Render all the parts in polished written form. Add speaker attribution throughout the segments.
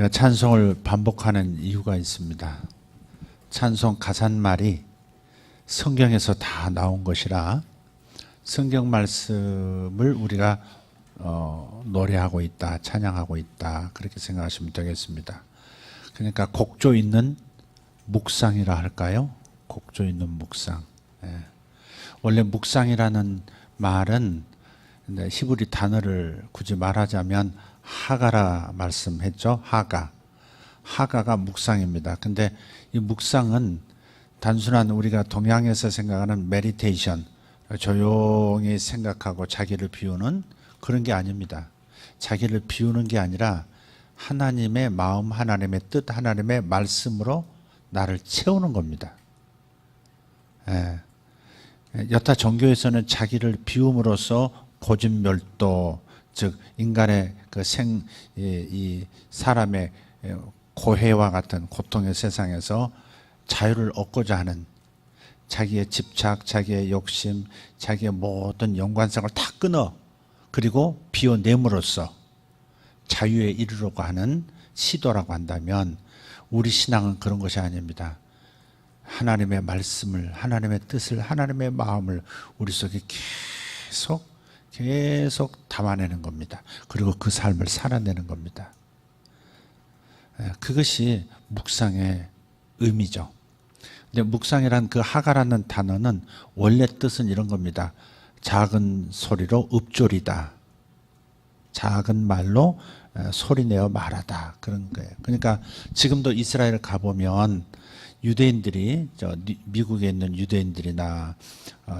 Speaker 1: 우리가 찬송을 반복하는 이유가 있습니다. 찬송 가사말이 성경에서 다 나온 것이라 성경 말씀을 우리가 노래하고 있다, 찬양하고 있다, 그렇게 생각하시면 되겠습니다. 그러니까 곡조 있는 묵상이라 할까요? 곡조 있는 묵상. 원래 묵상이라는 말은 히브리 단어를 굳이 말하자면 하가라 말씀했죠. 하가가 묵상입니다. 근데 이 묵상은 단순한 우리가 동양에서 생각하는 메디테이션, 조용히 생각하고 자기를 비우는 그런 게 아닙니다. 자기를 비우는 게 아니라 하나님의 마음, 하나님의 뜻, 하나님의 말씀으로 나를 채우는 겁니다. 여타 종교에서는 자기를 비움으로써 고진멸도, 즉 인간의 이 사람의 고해와 같은 고통의 세상에서 자유를 얻고자 하는 자기의 집착, 자기의 욕심, 자기의 모든 연관성을 다 끊어 그리고 비워냄으로써 자유에 이르려고 하는 시도라고 한다면 우리 신앙은 그런 것이 아닙니다. 하나님의 말씀을, 하나님의 뜻을, 하나님의 마음을 우리 속에 계속 담아내는 겁니다. 그리고 그 삶을 살아내는 겁니다. 그것이 묵상의 의미죠. 근데 묵상이란 그 하가라는 단어는 원래 뜻은 이런 겁니다. 작은 소리로 읊조리다. 작은 말로 소리내어 말하다. 그런 거예요. 그러니까 지금도 이스라엘 가보면 유대인들이, 미국에 있는 유대인들이나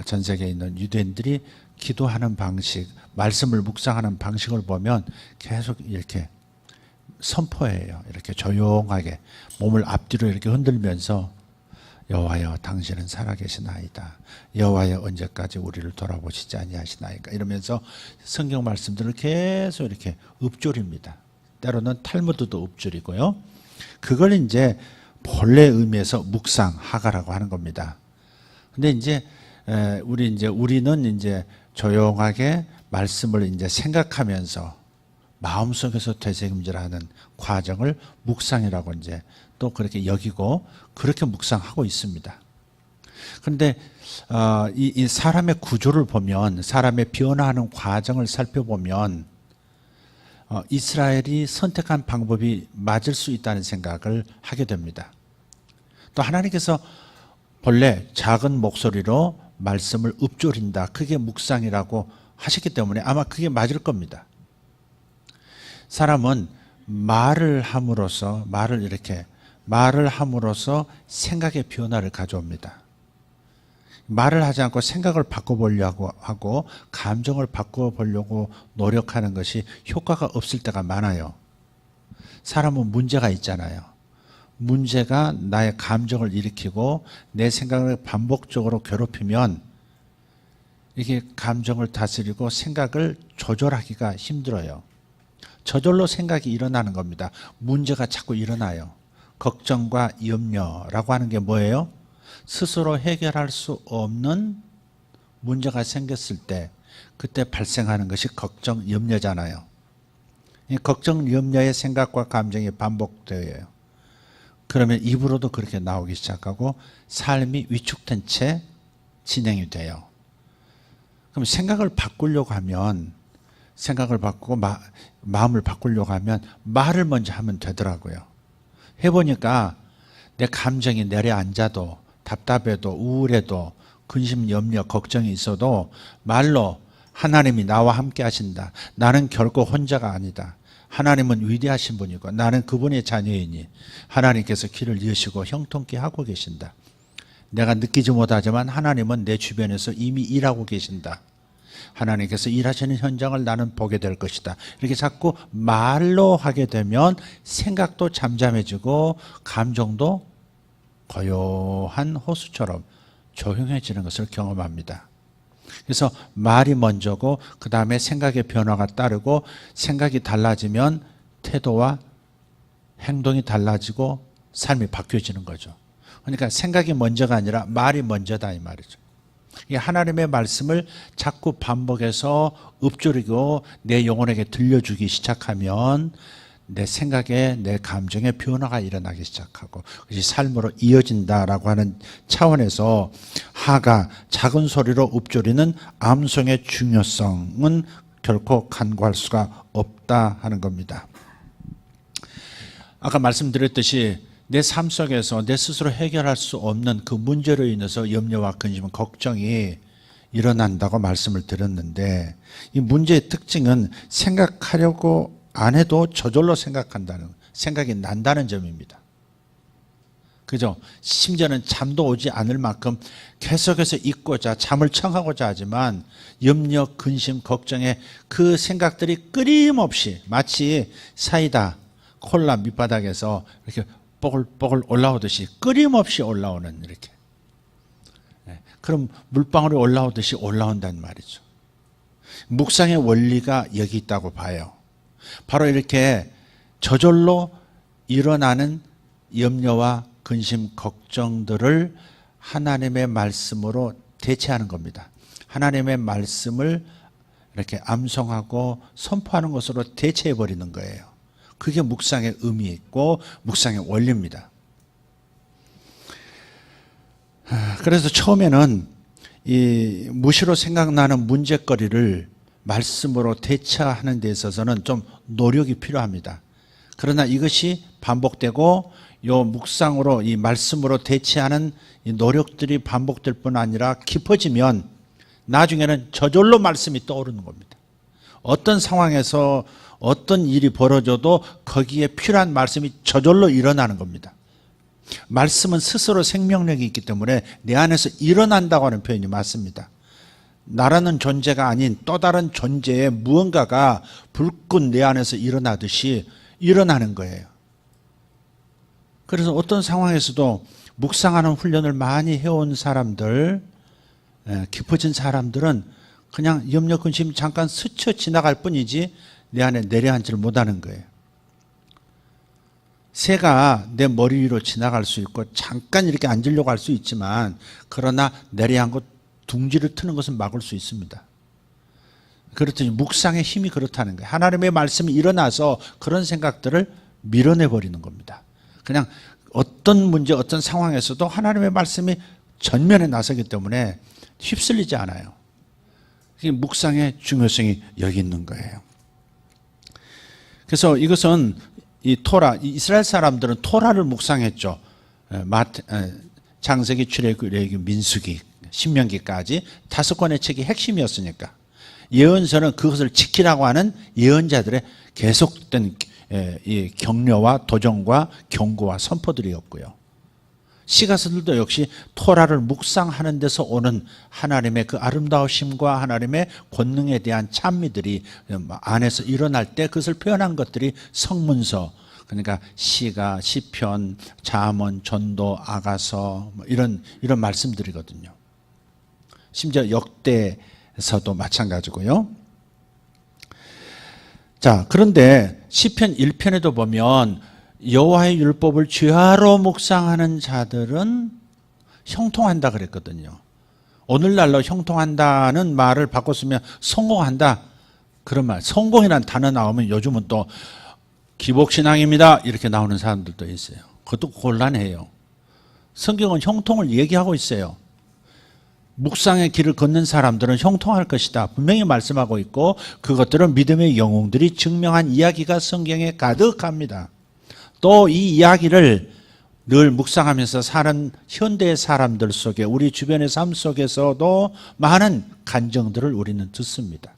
Speaker 1: 전 세계에 있는 유대인들이 기도하는 방식, 말씀을 묵상하는 방식을 보면 계속 이렇게 선포해요. 이렇게 조용하게 몸을 앞뒤로 이렇게 흔들면서 여호와여 당신은 살아계시나이다. 여호와여 언제까지 우리를 돌아보시지 아니하시나이까. 이러면서 성경 말씀들을 계속 이렇게 읊조립니다. 때로는 탈무드도 읊조리고요. 그걸 이제 본래 의미에서 묵상, 하가라고 하는 겁니다. 근데 이제 우리는 이제 조용하게 말씀을 이제 생각하면서 마음속에서 되새김질하는 과정을 묵상이라고 이제 또 그렇게 여기고 그렇게 묵상하고 있습니다. 그런데 이 사람의 구조를 보면, 사람의 변화하는 과정을 살펴보면 이스라엘이 선택한 방법이 맞을 수 있다는 생각을 하게 됩니다. 또 하나님께서 본래 작은 목소리로 말씀을 읊조린다, 그게 묵상이라고 하셨기 때문에 아마 그게 맞을 겁니다. 사람은 말을 함으로써 생각의 변화를 가져옵니다. 말을 하지 않고 생각을 바꿔보려고 하고 감정을 바꿔보려고 노력하는 것이 효과가 없을 때가 많아요. 사람은 문제가 있잖아요. 문제가 나의 감정을 일으키고 내 생각을 반복적으로 괴롭히면 이게 감정을 다스리고 생각을 조절하기가 힘들어요. 저절로 생각이 일어나는 겁니다. 문제가 자꾸 일어나요. 걱정과 염려라고 하는 게 뭐예요? 스스로 해결할 수 없는 문제가 생겼을 때 그때 발생하는 것이 걱정, 염려잖아요. 이 걱정, 염려의 생각과 감정이 반복돼요. 그러면 입으로도 그렇게 나오기 시작하고 삶이 위축된 채 진행이 돼요. 그럼 생각을 바꾸려고 하면, 생각을 바꾸고 마음을 바꾸려고 하면 말을 먼저 하면 되더라고요. 해보니까 내 감정이 내려앉아도, 답답해도, 우울해도, 근심, 염려, 걱정이 있어도 말로 하나님이 나와 함께 하신다. 나는 결코 혼자가 아니다. 하나님은 위대하신 분이고 나는 그분의 자녀이니 하나님께서 길을 여시고 형통케 하고 계신다. 내가 느끼지 못하지만 하나님은 내 주변에서 이미 일하고 계신다. 하나님께서 일하시는 현장을 나는 보게 될 것이다. 이렇게 자꾸 말로 하게 되면 생각도 잠잠해지고 감정도 고요한 호수처럼 조용해지는 것을 경험합니다. 그래서 말이 먼저고 그 다음에 생각의 변화가 따르고 생각이 달라지면 태도와 행동이 달라지고 삶이 바뀌어지는 거죠. 그러니까 생각이 먼저가 아니라 말이 먼저다 이 말이죠. 이 하나님의 말씀을 자꾸 반복해서 읊조리고 내 영혼에게 들려주기 시작하면 내 생각에 내 감정의 변화가 일어나기 시작하고 그것이 삶으로 이어진다라고 하는 차원에서 하가 작은 소리로 읊조리는 암송의 중요성은 결코 간과할 수가 없다 하는 겁니다. 아까 말씀드렸듯이 내 삶 속에서 내 스스로 해결할 수 없는 그 문제로 인해서 염려와 근심, 걱정이 일어난다고 말씀을 드렸는데 이 문제의 특징은 생각하려고 안 해도 저절로 생각이 난다는 점입니다. 그죠? 심지어는 잠도 오지 않을 만큼 계속해서 잊고자 잠을 청하고자 하지만 염려, 근심, 걱정에 그 생각들이 끊임없이 마치 사이다, 콜라 밑바닥에서 이렇게 뽀글뽀글 올라오듯이 끊임없이 올라오는 이렇게 그럼 물방울이 올라오듯이 올라온다는 말이죠. 묵상의 원리가 여기 있다고 봐요. 바로 이렇게 저절로 일어나는 염려와 근심, 걱정들을 하나님의 말씀으로 대체하는 겁니다. 하나님의 말씀을 이렇게 암송하고 선포하는 것으로 대체해버리는 거예요. 그게 묵상의 의미 있고 묵상의 원리입니다. 그래서 처음에는 이 무시로 생각나는 문제거리를 말씀으로 대처하는 데 있어서는 좀 노력이 필요합니다. 그러나 이것이 반복되고 요 묵상으로 이 말씀으로 대체하는 이 노력들이 반복될 뿐 아니라 깊어지면 나중에는 저절로 말씀이 떠오르는 겁니다. 어떤 상황에서 어떤 일이 벌어져도 거기에 필요한 말씀이 저절로 일어나는 겁니다. 말씀은 스스로 생명력이 있기 때문에 내 안에서 일어난다고 하는 표현이 맞습니다. 나라는 존재가 아닌 또 다른 존재의 무언가가 불꽃 내 안에서 일어나듯이 일어나는 거예요. 그래서 어떤 상황에서도 묵상하는 훈련을 많이 해온 사람들, 깊어진 사람들은 그냥 염려, 근심이 잠깐 스쳐 지나갈 뿐이지 내 안에 내려앉지를 못하는 거예요. 새가 내 머리 위로 지나갈 수 있고 잠깐 이렇게 앉으려고 할 수 있지만 그러나 내려앉고 둥지를 트는 것은 막을 수 있습니다. 그렇듯이 묵상의 힘이 그렇다는 거예요. 하나님의 말씀이 일어나서 그런 생각들을 밀어내버리는 겁니다. 그냥 어떤 문제, 어떤 상황에서도 하나님의 말씀이 전면에 나서기 때문에 휩쓸리지 않아요. 묵상의 중요성이 여기 있는 거예요. 그래서 이것은 이 토라, 이스라엘 사람들은 토라를 묵상했죠. 창세기, 출애굽, 레위기, 민수기, 신명기까지 5권의 책이 핵심이었으니까 예언서는 그것을 지키라고 하는 예언자들의 계속된 이 격려와 도전과 경고와 선포들이었고요. 시가서들도 역시 토라를 묵상하는 데서 오는 하나님의 그 아름다우심과 하나님의 권능에 대한 찬미들이 안에서 일어날 때 그것을 표현한 것들이 성문서, 그러니까 시가, 시편, 잠언, 전도, 아가서 이런 말씀들이거든요. 심지어 역대서도 마찬가지고요. 자, 그런데 시편 1편에도 보면 여호와의 율법을 죄하로 묵상하는 자들은 형통한다 그랬거든요. 오늘날로 형통한다는 말을 바꿔 쓰면 성공한다 그런 말. 성공이라는 단어 나오면 요즘은 또 기복신앙입니다 이렇게 나오는 사람들도 있어요. 그것도 곤란해요. 성경은 형통을 얘기하고 있어요. 묵상의 길을 걷는 사람들은 형통할 것이다 분명히 말씀하고 있고 그것들은 믿음의 영웅들이 증명한 이야기가 성경에 가득합니다. 또 이 이야기를 늘 묵상하면서 사는 현대의 사람들 속에 우리 주변의 삶 속에서도 많은 간증들을 우리는 듣습니다.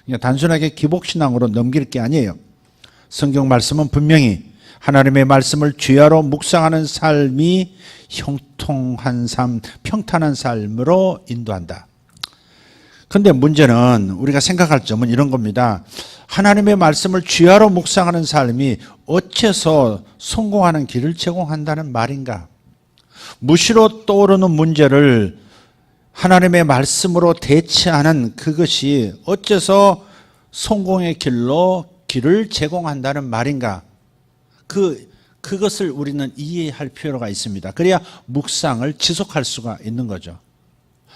Speaker 1: 그러니까 단순하게 기복신앙으로 넘길 게 아니에요. 성경 말씀은 분명히 하나님의 말씀을 죄하로 묵상하는 삶이 형통한 삶, 평탄한 삶으로 인도한다. 그런데 문제는 우리가 생각할 점은 이런 겁니다. 하나님의 말씀을 죄하로 묵상하는 삶이 어째서 성공하는 길을 제공한다는 말인가? 무시로 떠오르는 문제를 하나님의 말씀으로 대체하는 그것이 어째서 성공의 길을 제공한다는 말인가? 그것을 우리는 이해할 필요가 있습니다. 그래야 묵상을 지속할 수가 있는 거죠.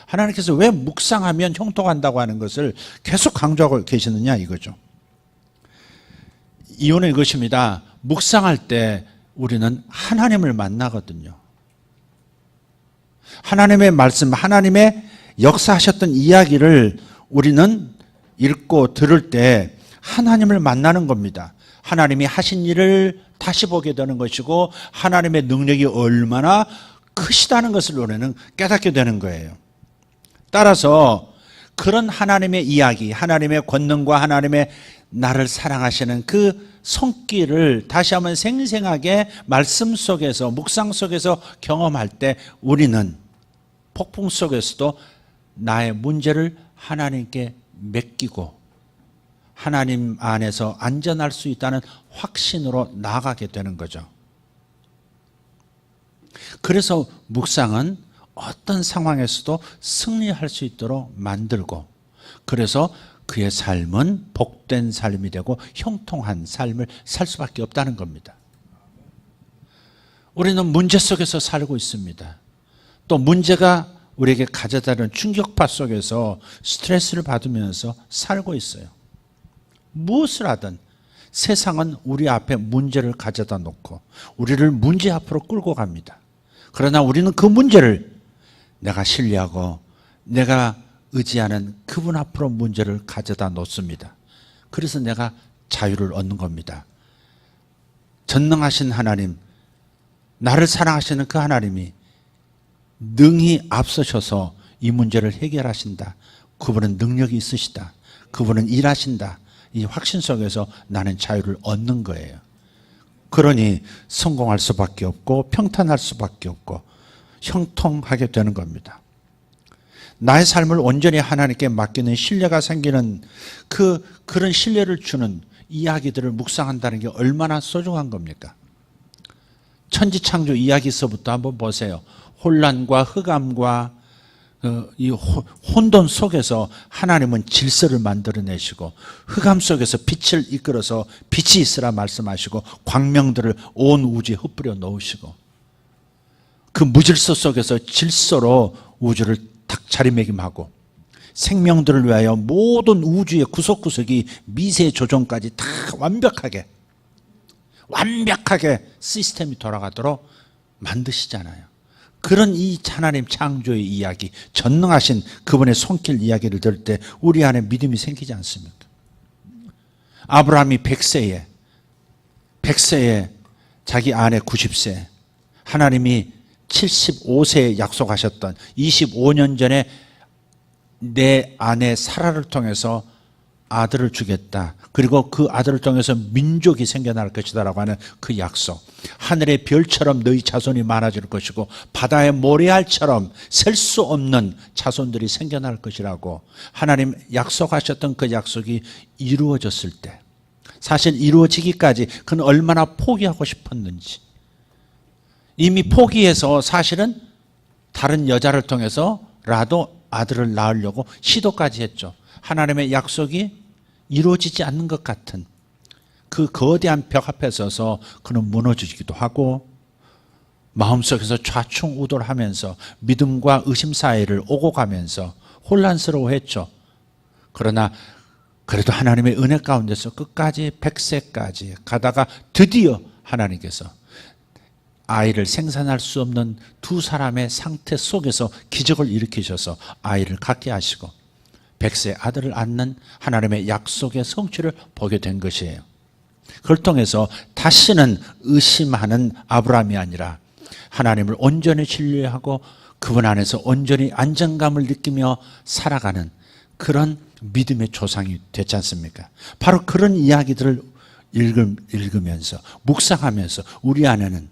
Speaker 1: 하나님께서 왜 묵상하면 형통한다고 하는 것을 계속 강조하고 계시느냐 이거죠. 이유는 이것입니다. 묵상할 때 우리는 하나님을 만나거든요. 하나님의 말씀, 하나님의 역사하셨던 이야기를 우리는 읽고 들을 때 하나님을 만나는 겁니다. 하나님이 하신 일을 다시 보게 되는 것이고 하나님의 능력이 얼마나 크시다는 것을 우리는 깨닫게 되는 거예요. 따라서 그런 하나님의 이야기, 하나님의 권능과 하나님의 나를 사랑하시는 그 손길을 다시 한번 생생하게 말씀 속에서, 묵상 속에서 경험할 때 우리는 폭풍 속에서도 나의 문제를 하나님께 맡기고 하나님 안에서 안전할 수 있다는 확신으로 나아가게 되는 거죠. 그래서 묵상은 어떤 상황에서도 승리할 수 있도록 만들고, 그래서 그의 삶은 복된 삶이 되고 형통한 삶을 살 수밖에 없다는 겁니다. 우리는 문제 속에서 살고 있습니다. 또 문제가 우리에게 가져다는 충격파 속에서 스트레스를 받으면서 살고 있어요. 무엇을 하든 세상은 우리 앞에 문제를 가져다 놓고 우리를 문제 앞으로 끌고 갑니다. 그러나 우리는 그 문제를 내가 신뢰하고 내가 의지하는 그분 앞으로 문제를 가져다 놓습니다. 그래서 내가 자유를 얻는 겁니다. 전능하신 하나님, 나를 사랑하시는 그 하나님이 능히 앞서셔서 이 문제를 해결하신다. 그분은 능력이 있으시다. 그분은 일하신다. 이 확신 속에서 나는 자유를 얻는 거예요. 그러니 성공할 수밖에 없고 평탄할 수밖에 없고 형통하게 되는 겁니다. 나의 삶을 온전히 하나님께 맡기는 신뢰가 생기는 그런 신뢰를 주는 이야기들을 묵상한다는 게 얼마나 소중한 겁니까? 천지창조 이야기서부터 한번 보세요. 혼란과 흑암과 이 혼돈 속에서 하나님은 질서를 만들어내시고 흑암 속에서 빛을 이끌어서 빛이 있으라 말씀하시고 광명들을 온 우주에 흩뿌려 놓으시고 그 무질서 속에서 질서로 우주를 딱 자리매김하고 생명들을 위하여 모든 우주의 구석구석이 미세 조정까지 다 완벽하게 시스템이 돌아가도록 만드시잖아요. 그런 이 하나님 창조의 이야기, 전능하신 그분의 손길 이야기를 들을 때 우리 안에 믿음이 생기지 않습니까? 아브라함이 100세에 자기 아내 90세, 하나님이 75세에 약속하셨던 25년 전에 내 아내 사라를 통해서 아들을 주겠다. 그리고 그 아들을 통해서 민족이 생겨날 것이다라고 하는 그 약속. 하늘의 별처럼 너희 자손이 많아질 것이고 바다의 모래알처럼 셀 수 없는 자손들이 생겨날 것이라고 하나님 약속하셨던 그 약속이 이루어졌을 때, 사실 이루어지기까지 그는 얼마나 포기하고 싶었는지, 이미 포기해서 사실은 다른 여자를 통해서라도 아들을 낳으려고 시도까지 했죠. 하나님의 약속이 이루어지지 않는 것 같은 그 거대한 벽 앞에 서서 그는 무너지기도 하고 마음속에서 좌충우돌하면서 믿음과 의심 사이를 오고 가면서 혼란스러워했죠. 그러나 그래도 하나님의 은혜 가운데서 끝까지 100세까지 가다가 드디어 하나님께서 아이를 생산할 수 없는 두 사람의 상태 속에서 기적을 일으키셔서 아이를 갖게 하시고 100세 아들을 낳는 하나님의 약속의 성취를 보게 된 것이에요. 그걸 통해서 다시는 의심하는 아브라함이 아니라 하나님을 온전히 신뢰하고 그분 안에서 온전히 안정감을 느끼며 살아가는 그런 믿음의 조상이 됐지 않습니까? 바로 그런 이야기들을 읽으면서 묵상하면서 우리 안에는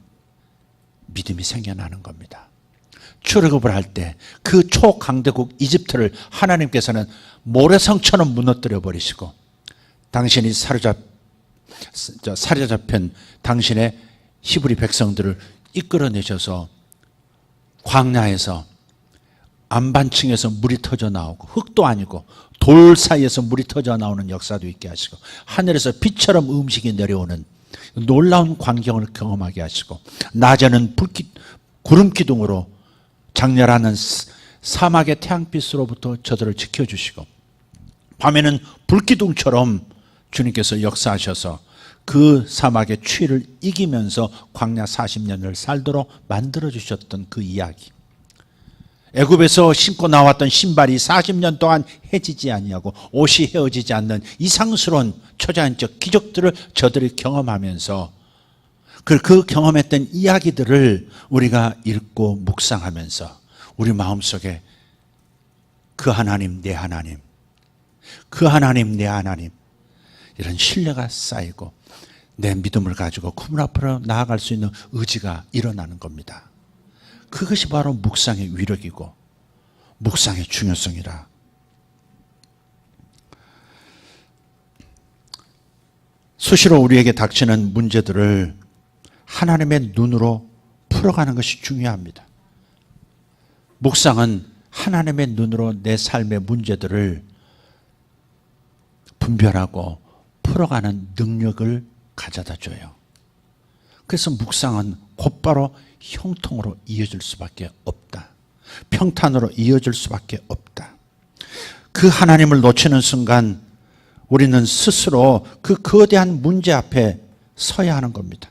Speaker 1: 믿음이 생겨나는 겁니다. 출애굽을 할 때 그 초강대국 이집트를 하나님께서는 모래성처럼 무너뜨려 버리시고 당신이 사로잡힌 당신의 히브리 백성들을 이끌어내셔서 광야에서 안반층에서 물이 터져 나오고 흙도 아니고 돌 사이에서 물이 터져 나오는 역사도 있게 하시고 하늘에서 빛처럼 음식이 내려오는 놀라운 광경을 경험하게 하시고 낮에는 구름 기둥으로 장렬하는 사막의 태양빛으로부터 저들을 지켜주시고 밤에는 불기둥처럼 주님께서 역사하셔서 그 사막의 추위를 이기면서 광야 40년을 살도록 만들어주셨던 그 이야기. 애굽에서 신고 나왔던 신발이 40년 동안 해지지 아니하고 옷이 헤어지지 않는 이상스러운 초자연적 기적들을 저들이 경험하면서 그 경험했던 이야기들을 우리가 읽고 묵상하면서 우리 마음속에 그 하나님 내 하나님, 그 하나님 내 하나님, 이런 신뢰가 쌓이고 내 믿음을 가지고 꿈을 앞으로 나아갈 수 있는 의지가 일어나는 겁니다. 그것이 바로 묵상의 위력이고 묵상의 중요성이라. 수시로 우리에게 닥치는 문제들을 하나님의 눈으로 풀어가는 것이 중요합니다. 묵상은 하나님의 눈으로 내 삶의 문제들을 분별하고 풀어가는 능력을 가져다 줘요. 그래서 묵상은 곧바로 형통으로 이어질 수밖에 없다. 평탄으로 이어질 수밖에 없다. 그 하나님을 놓치는 순간 우리는 스스로 그 거대한 문제 앞에 서야 하는 겁니다.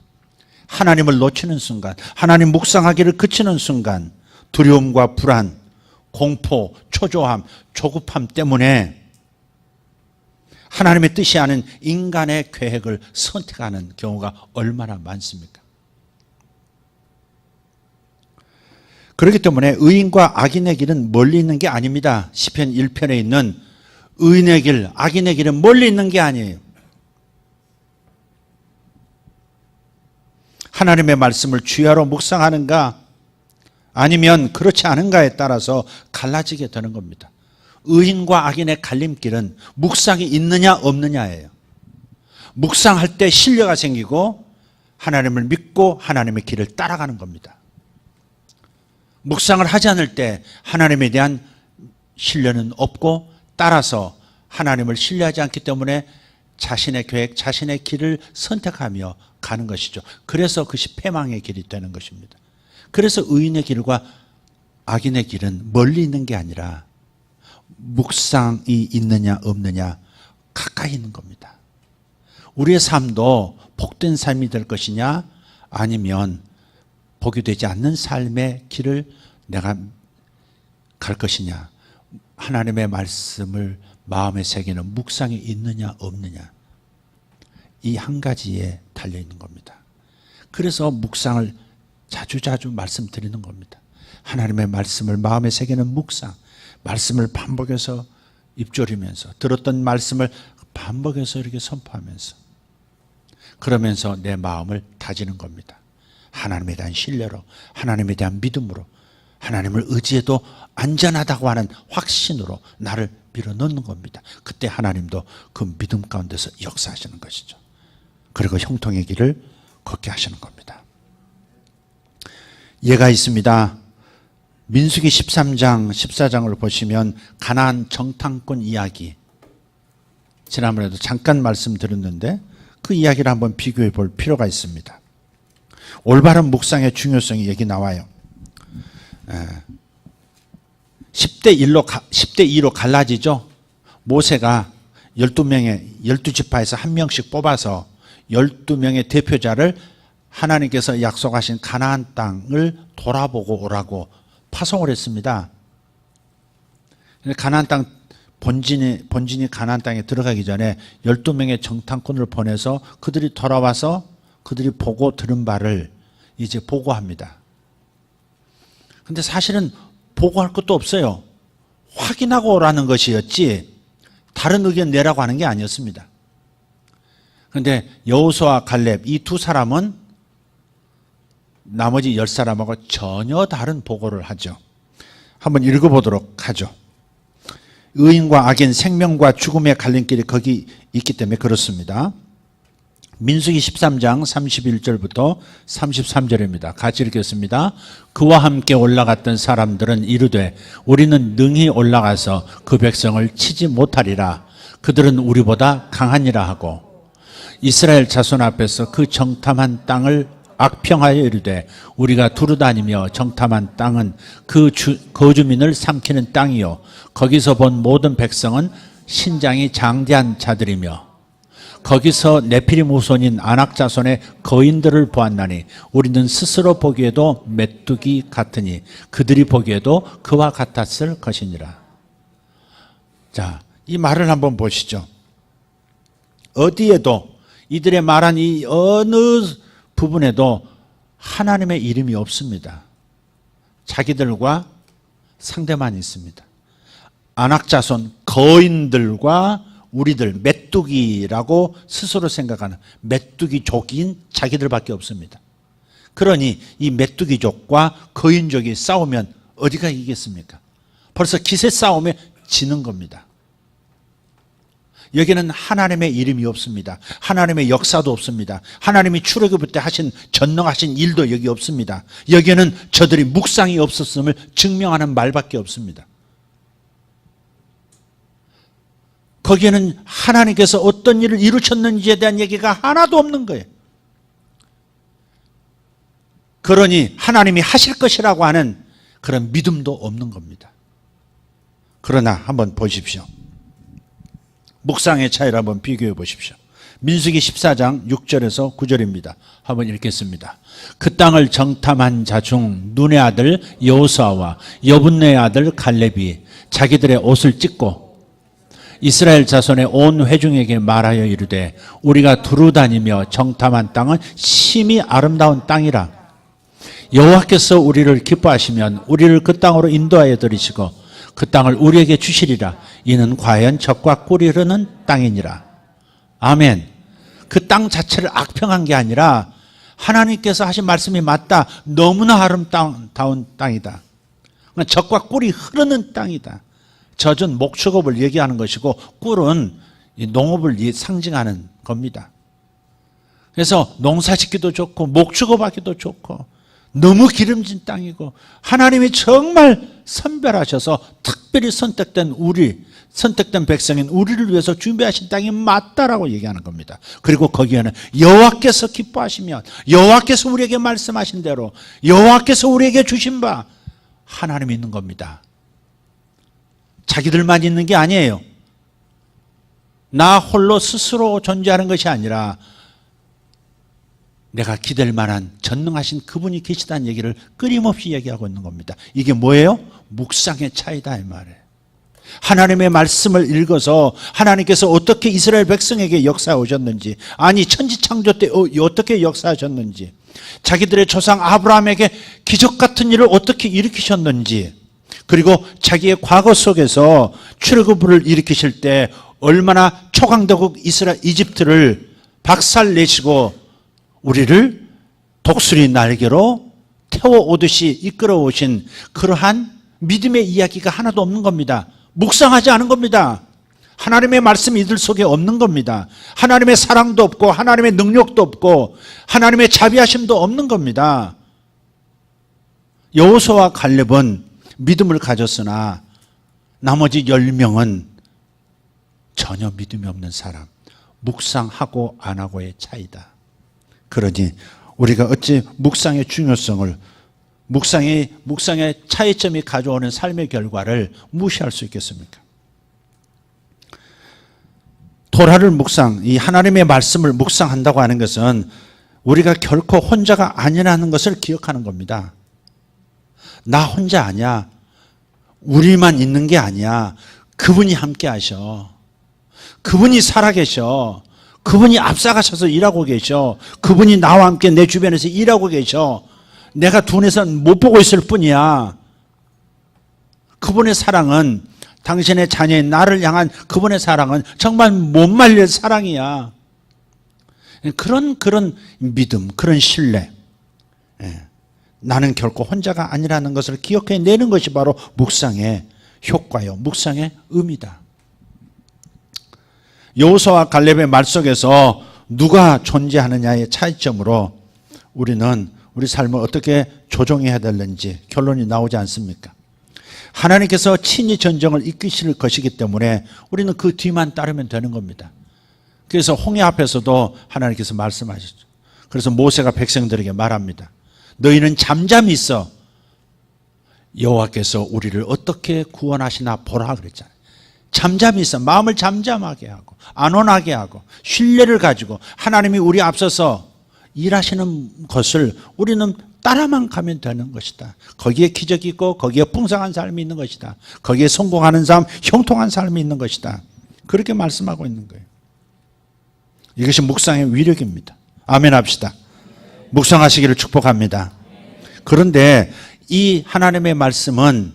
Speaker 1: 하나님을 놓치는 순간, 하나님 묵상하기를 그치는 순간 두려움과 불안, 공포, 초조함, 조급함 때문에 하나님의 뜻이 아닌 인간의 계획을 선택하는 경우가 얼마나 많습니까? 그렇기 때문에 의인과 악인의 길은 멀리 있는 게 아닙니다. 시편 1편에 있는 의인의 길, 악인의 길은 멀리 있는 게 아니에요. 하나님의 말씀을 주야로 묵상하는가 아니면 그렇지 않은가에 따라서 갈라지게 되는 겁니다. 의인과 악인의 갈림길은 묵상이 있느냐 없느냐예요. 묵상할 때 신뢰가 생기고 하나님을 믿고 하나님의 길을 따라가는 겁니다. 묵상을 하지 않을 때 하나님에 대한 신뢰는 없고 따라서 하나님을 신뢰하지 않기 때문에 자신의 계획, 자신의 길을 선택하며 가는 것이죠. 그래서 그것이 패망의 길이 되는 것입니다. 그래서 의인의 길과 악인의 길은 멀리 있는 게 아니라 묵상이 있느냐 없느냐 가까이 있는 겁니다. 우리의 삶도 복된 삶이 될 것이냐 아니면 복이 되지 않는 삶의 길을 내가 갈 것이냐, 하나님의 말씀을 마음에 새기는 묵상이 있느냐 없느냐, 이 한 가지에 달려있는 겁니다. 그래서 묵상을 자주자주 말씀드리는 겁니다. 하나님의 말씀을 마음에 새기는 묵상, 말씀을 반복해서 입조리면서 들었던 말씀을 반복해서 이렇게 선포하면서 그러면서 내 마음을 다지는 겁니다. 하나님에 대한 신뢰로, 하나님에 대한 믿음으로, 하나님을 의지해도 안전하다고 하는 확신으로 나를 밀어넣는 겁니다. 그때 하나님도 그 믿음 가운데서 역사하시는 것이죠. 그리고 형통의 길을 걷게 하시는 겁니다. 예가 있습니다. 민수기 13장, 14장을 보시면 가나안 정탐꾼 이야기, 지난번에도 잠깐 말씀드렸는데 그 이야기를 한번 비교해 볼 필요가 있습니다. 올바른 묵상의 중요성이 여기 나와요. 10대 2로 갈라지죠. 모세가 12지파에서 한 명씩 뽑아서 12명의 대표자를 하나님께서 약속하신 가나안 땅을 돌아보고 오라고 파송을 했습니다. 가나안 땅 본진이 가나안 땅에 들어가기 전에 12명의 정탐꾼을 보내서 그들이 돌아와서 그들이 보고 들은 바를 이제 보고합니다. 근데 사실은 보고할 것도 없어요. 확인하고 오라는 것이었지 다른 의견 내라고 하는 게 아니었습니다. 그런데 여호수아와 갈렙 이 두 사람은 나머지 10사람하고 전혀 다른 보고를 하죠. 한번 읽어보도록 하죠. 의인과 악인, 생명과 죽음의 갈림길이 거기 있기 때문에 그렇습니다. 민수기 13장 31절부터 33절입니다. 같이 읽겠습니다. 그와 함께 올라갔던 사람들은 이르되 우리는 능히 올라가서 그 백성을 치지 못하리라. 그들은 우리보다 강하니라 하고 이스라엘 자손 앞에서 그 정탐한 땅을 악평하여 이르되 우리가 두루다니며 정탐한 땅은 그 거주민을 삼키는 땅이요 거기서 본 모든 백성은 신장이 장대한 자들이며 거기서 네피림 후손인 아낙 자손의 거인들을 보았나니 우리는 스스로 보기에도 메뚜기 같으니 그들이 보기에도 그와 같았을 것이니라. 자, 이 말을 한번 보시죠. 어디에도 이들의 말한 이 어느 부분에도 하나님의 이름이 없습니다. 자기들과 상대만 있습니다. 아낙 자손 거인들과 우리들 메뚜기라고 스스로 생각하는 메뚜기족인 자기들밖에 없습니다. 그러니 이 메뚜기족과 거인족이 싸우면 어디가 이기겠습니까? 벌써 기세 싸움에 지는 겁니다. 여기는 하나님의 이름이 없습니다. 하나님의 역사도 없습니다. 하나님이 출애굽 때 하신 전능하신 일도 여기 없습니다. 여기는 저들이 묵상이 없었음을 증명하는 말밖에 없습니다. 거기에는 하나님께서 어떤 일을 이루셨는지에 대한 얘기가 하나도 없는 거예요. 그러니 하나님이 하실 것이라고 하는 그런 믿음도 없는 겁니다. 그러나 한번 보십시오. 묵상의 차이를 한번 비교해 보십시오. 민수기 14장 6절에서 9절입니다. 한번 읽겠습니다. 그 땅을 정탐한 자 중 눈의 아들 여호수아와 여분네의 아들 갈렙이 자기들의 옷을 찢고 이스라엘 자손의 온 회중에게 말하여 이르되 우리가 두루 다니며 정탐한 땅은 심히 아름다운 땅이라. 여호와께서 우리를 기뻐하시면 우리를 그 땅으로 인도하여 들이시고 그 땅을 우리에게 주시리라. 이는 과연 젖과 꿀이 흐르는 땅이니라. 아멘. 그 땅 자체를 악평한 게 아니라 하나님께서 하신 말씀이 맞다. 너무나 아름다운 땅이다. 젖과 꿀이 흐르는 땅이다. 젖은 목축업을 얘기하는 것이고 꿀은 농업을 상징하는 겁니다. 그래서 농사짓기도 좋고 목축업하기도 좋고 너무 기름진 땅이고 하나님이 정말 선별하셔서 특별히 선택된 백성인 우리를 위해서 준비하신 땅이 맞다라고 얘기하는 겁니다. 그리고 거기에는 여호와께서 기뻐하시면 여호와께서 우리에게 말씀하신 대로 여호와께서 우리에게 주신 바 하나님이 있는 겁니다. 자기들만 있는 게 아니에요. 나 홀로 스스로 존재하는 것이 아니라 내가 기댈 만한 전능하신 그분이 계시다는 얘기를 끊임없이 얘기하고 있는 겁니다. 이게 뭐예요? 묵상의 차이다 이 말이에요. 하나님의 말씀을 읽어서 하나님께서 어떻게 이스라엘 백성에게 역사해 오셨는지, 아니 천지창조 때 어떻게 역사하셨는지, 자기들의 조상 아브라함에게 기적 같은 일을 어떻게 일으키셨는지, 그리고 자기의 과거 속에서 출애굽을 일으키실 때 얼마나 초강대국 이집트를 박살내시고 우리를 독수리 날개로 태워오듯이 이끌어오신 그러한 믿음의 이야기가 하나도 없는 겁니다. 묵상하지 않은 겁니다. 하나님의 말씀이 이들 속에 없는 겁니다. 하나님의 사랑도 없고 하나님의 능력도 없고 하나님의 자비하심도 없는 겁니다. 여호수아와 갈렙은 믿음을 가졌으나 나머지 10명은 전혀 믿음이 없는 사람, 묵상하고 안 하고의 차이다. 그러니 우리가 어찌 묵상의 중요성을, 묵상의 차이점이 가져오는 삶의 결과를 무시할 수 있겠습니까? 토라를 이 하나님의 말씀을 묵상한다고 하는 것은 우리가 결코 혼자가 아니라는 것을 기억하는 겁니다. 나 혼자 아니야. 우리만 있는 게 아니야. 그분이 함께 하셔. 그분이 살아계셔. 그분이 앞서가셔서 일하고 계셔. 그분이 나와 함께 내 주변에서 일하고 계셔. 내가 눈에서는 못 보고 있을 뿐이야. 그분의 사랑은, 당신의 자녀인 나를 향한 그분의 사랑은 정말 못 말릴 사랑이야. 그런 믿음, 그런 신뢰. 나는 결코 혼자가 아니라는 것을 기억해내는 것이 바로 묵상의 효과요, 묵상의 의미다. 여호수아와 갈렙의 말 속에서 누가 존재하느냐의 차이점으로 우리는 우리 삶을 어떻게 조종해야 되는지 결론이 나오지 않습니까? 하나님께서 친히 전쟁을 이끄실 것이기 때문에 우리는 그 뒤만 따르면 되는 겁니다. 그래서 홍해 앞에서도 하나님께서 말씀하셨죠. 그래서 모세가 백성들에게 말합니다. 너희는 잠잠히 있어. 여호와께서 우리를 어떻게 구원하시나 보라 그랬잖아요. 잠잠히 있어. 마음을 잠잠하게 하고 안온하게 하고 신뢰를 가지고 하나님이 우리 앞서서 일하시는 것을 우리는 따라만 가면 되는 것이다. 거기에 기적이 있고 거기에 풍성한 삶이 있는 것이다. 거기에 성공하는 삶, 형통한 삶이 있는 것이다. 그렇게 말씀하고 있는 거예요. 이것이 묵상의 위력입니다. 아멘 합시다. 묵상하시기를 축복합니다. 그런데 이 하나님의 말씀은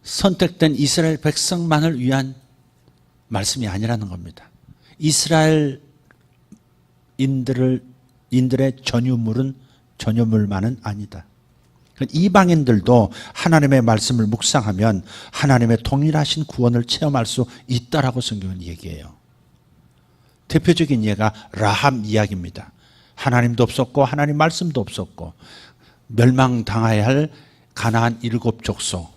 Speaker 1: 선택된 이스라엘 백성만을 위한 말씀이 아니라는 겁니다. 이스라엘 인들의 전유물만은 아니다. 이방인들도 하나님의 말씀을 묵상하면 하나님의 동일하신 구원을 체험할 수 있다라고 성경은 얘기해요. 대표적인 예가 라합 이야기입니다. 하나님도 없었고 하나님 말씀도 없었고 멸망당해야 할 가나안 7족속,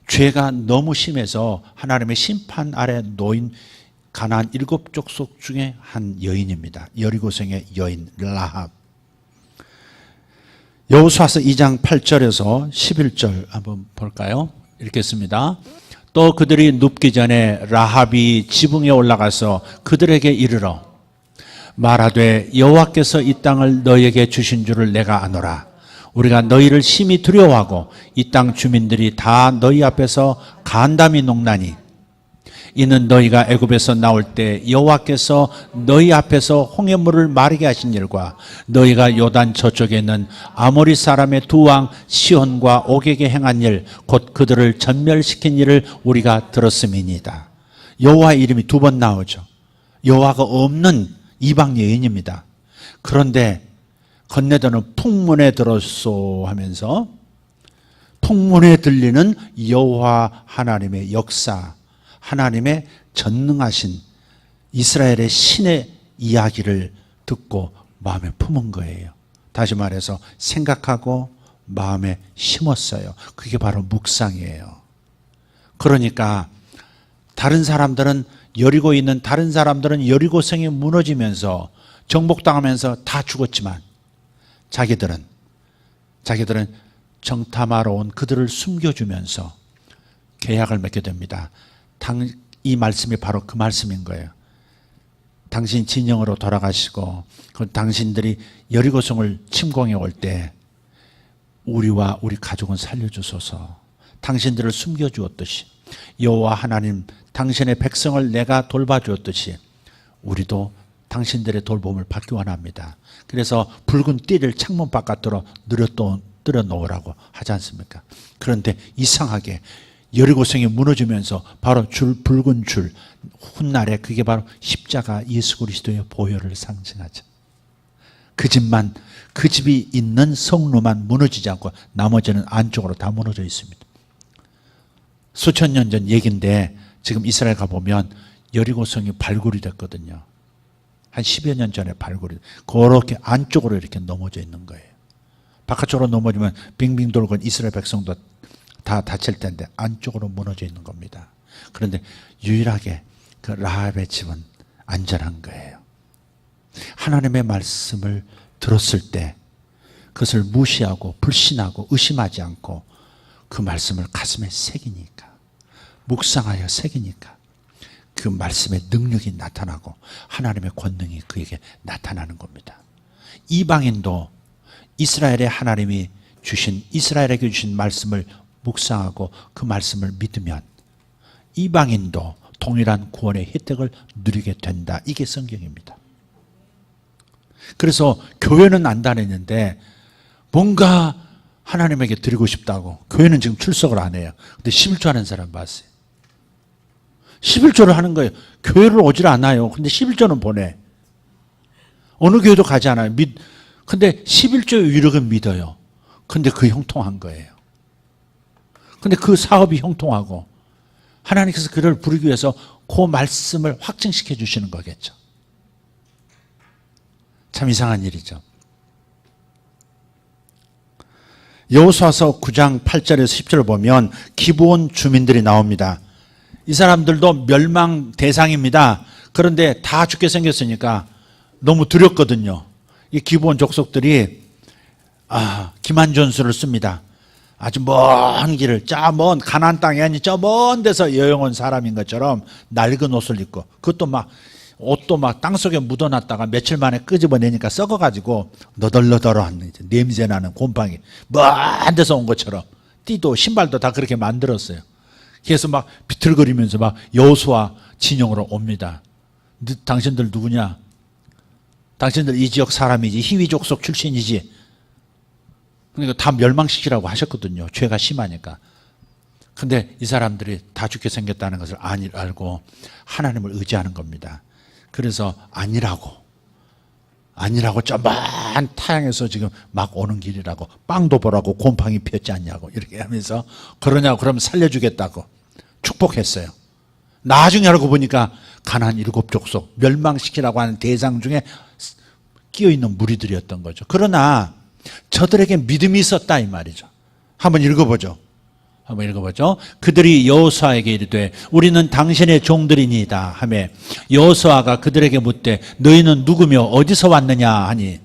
Speaker 1: 죄가 너무 심해서 하나님의 심판 아래 놓인 가나안 7족속 중에 한 여인입니다. 여리고성의 여인 라합. 여호수아서 2장 8절에서 11절 한번 볼까요? 읽겠습니다. 또 그들이 눕기 전에 라합이 지붕에 올라가서 그들에게 이르러 말하되 여호와께서 이 땅을 너희에게 주신 줄을 내가 아노라. 우리가 너희를 심히 두려워하고 이 땅 주민들이 다 너희 앞에서 간담이 녹나니 이는 너희가 애굽에서 나올 때 여호와께서 너희 앞에서 홍해물을 마르게 하신 일과 너희가 요단 저쪽에 있는 아모리 사람의 두 왕 시혼과 옥에게 행한 일 곧 그들을 전멸시킨 일을 우리가 들었음이니이다. 여호와의 이름이 2번 나오죠. 여호와가 없는 이방 여인입니다. 그런데 건네더는 풍문에 들었소 하면서 풍문에 들리는 여호와 하나님의 역사, 하나님의 전능하신 이스라엘의 신의 이야기를 듣고 마음에 품은 거예요. 다시 말해서 생각하고 마음에 심었어요. 그게 바로 묵상이에요. 그러니까 다른 사람들은 여리고에 있는 다른 사람들은 여리고성이 무너지면서 정복당하면서 다 죽었지만 자기들은 정탐하러 온 그들을 숨겨주면서 계약을 맺게 됩니다. 이 말씀이 바로 그 말씀인 거예요. 당신 진영으로 돌아가시고 당신들이 여리고성을 침공해 올 때 우리와 우리 가족은 살려주소서. 당신들을 숨겨주었듯이 여호와 하나님 당신의 백성을 내가 돌봐주었듯이 우리도 당신들의 돌봄을 받기 원합니다. 그래서 붉은 띠를 창문 바깥으로 늘어 놓으라고 하지 않습니까? 그런데 이상하게 여리고성이 무너지면서 바로 붉은 줄 훗날에 그게 바로 십자가 예수 그리스도의 보혈을 상징하죠. 그 집이 있는 성로만 무너지지 않고 나머지는 안쪽으로 다 무너져 있습니다. 수천 년 전 얘기인데 지금 이스라엘 가보면 여리고성이 발굴이 됐거든요. 한 10여 년 전에 발굴이 그렇게 안쪽으로 이렇게 넘어져 있는 거예요. 바깥쪽으로 넘어지면 빙빙 돌고 이스라엘 백성도 다 다칠 텐데 안쪽으로 무너져 있는 겁니다. 그런데 유일하게 그 라합의 집은 안전한 거예요. 하나님의 말씀을 들었을 때 그것을 무시하고 불신하고 의심하지 않고 그 말씀을 가슴에 새기니까, 묵상하여 새기니까 그 말씀의 능력이 나타나고 하나님의 권능이 그에게 나타나는 겁니다. 이방인도 이스라엘의 하나님이 이스라엘에게 주신 말씀을 묵상하고 그 말씀을 믿으면 이방인도 동일한 구원의 혜택을 누리게 된다. 이게 성경입니다. 그래서 교회는 안 다니는데 뭔가 하나님에게 드리고 싶다고 교회는 지금 출석을 안 해요. 근데 11조 하는 사람 봤어요. 11조를 하는 거예요. 교회를 오질 않아요. 근데 11조는 보내. 어느 교회도 가지 않아요. 근데 11조의 위력은 믿어요. 근데 그 형통한 거예요. 근데 그 사업이 형통하고 하나님께서 그를 부르기 위해서 그 말씀을 확증시켜 주시는 거겠죠. 참 이상한 일이죠. 여호수아서 9장 8절에서 10절을 보면 기브온 주민들이 나옵니다. 이 사람들도 멸망 대상입니다. 그런데 다 죽게 생겼으니까 너무 두렵거든요. 이 기브온 족속들이 기만전술을 씁니다. 아주 먼 길을, 먼 가나안 땅이 아닌 저 먼 데서 여행 온 사람인 것처럼 낡은 옷을 입고, 그것도 막 옷도 막 땅속에 묻어놨다가 며칠 만에 끄집어내니까 썩어가지고 너덜너덜한 냄새나는 곰팡이, 먼 데서 온 것처럼 띠도 신발도 다 그렇게 만들었어요. 그래서 막 비틀거리면서 막 여호수아 진영으로 옵니다. 당신들 누구냐? 당신들 이 지역 사람이지, 히위 족속 출신이지. 그러니까 다 멸망시키라고 하셨거든요. 죄가 심하니까. 근데 이 사람들이 다 죽게 생겼다는 것을 알고 하나님을 의지하는 겁니다. 그래서 아니라고 저 먼 타양에서 지금 막 오는 길이라고, 빵도 보라고 곰팡이 피었지 않냐고 이렇게 하면서, 그러냐고, 그러면 살려주겠다고 축복했어요. 나중에 알고 보니까 가나안 7족속 멸망시키라고 하는 대상 중에 끼어있는 무리들이었던 거죠. 그러나 저들에게 믿음이 있었다 이 말이죠. 한번 읽어보죠. 그들이 여호수아에게 이르되 우리는 당신의 종들이니이다 하며 여호수아가 그들에게 묻되 너희는 누구며 어디서 왔느냐 하니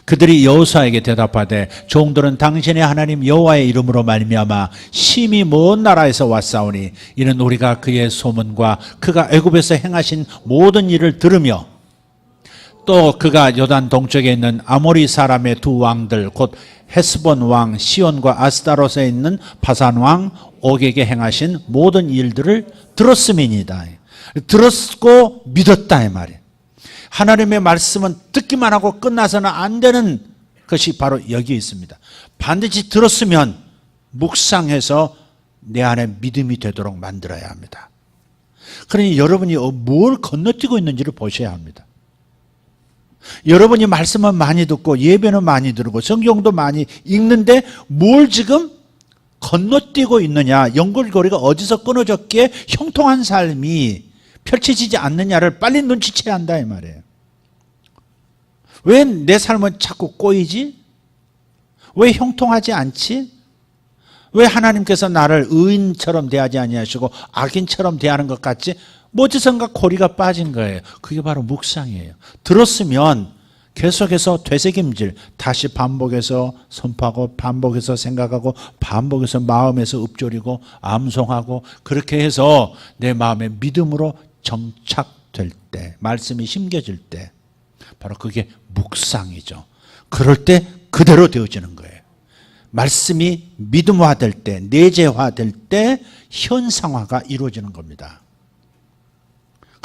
Speaker 1: 그들이 여호수아에게 대답하되 종들은 당신의 하나님 여호와의 이름으로 말미암아 심히 먼 나라에서 왔사오니 이는 우리가 그의 소문과 그가 애굽에서 행하신 모든 일을 들으며 또 그가 요단 동쪽에 있는 아모리 사람의 두 왕들 곧 헤스본 왕 시온과 아스타롯에 있는 바산 왕 옥에게 행하신 모든 일들을 들었음이니이다. 들었고 믿었다 이 말이에요. 하나님의 말씀은 듣기만 하고 끝나서는 안 되는 것이 바로 여기 있습니다. 반드시 들었으면 묵상해서 내 안에 믿음이 되도록 만들어야 합니다. 그러니 여러분이 뭘 건너뛰고 있는지를 보셔야 합니다. 여러분이 말씀은 많이 듣고 예배는 많이 들고 성경도 많이 읽는데 뭘 지금 건너뛰고 있느냐, 연결고리가 어디서 끊어졌기에 형통한 삶이 펼쳐지지 않느냐를 빨리 눈치채야 한다 이 말이에요. 왜 내 삶은 자꾸 꼬이지? 왜 형통하지 않지? 왜 하나님께서 나를 의인처럼 대하지 아니하시고 악인처럼 대하는 것 같지? 어디선가 고리가 빠진 거예요. 그게 바로 묵상이에요. 들었으면 계속해서 되새김질, 다시 반복해서 선포하고 반복해서 생각하고 반복해서 마음에서 읊조리고 암송하고 그렇게 해서 내 마음에 믿음으로 정착될 때, 말씀이 심겨질 때 바로 그게 묵상이죠. 그럴 때 그대로 되어지는 거예요. 말씀이 믿음화될 때, 내재화될 때 현상화가 이루어지는 겁니다.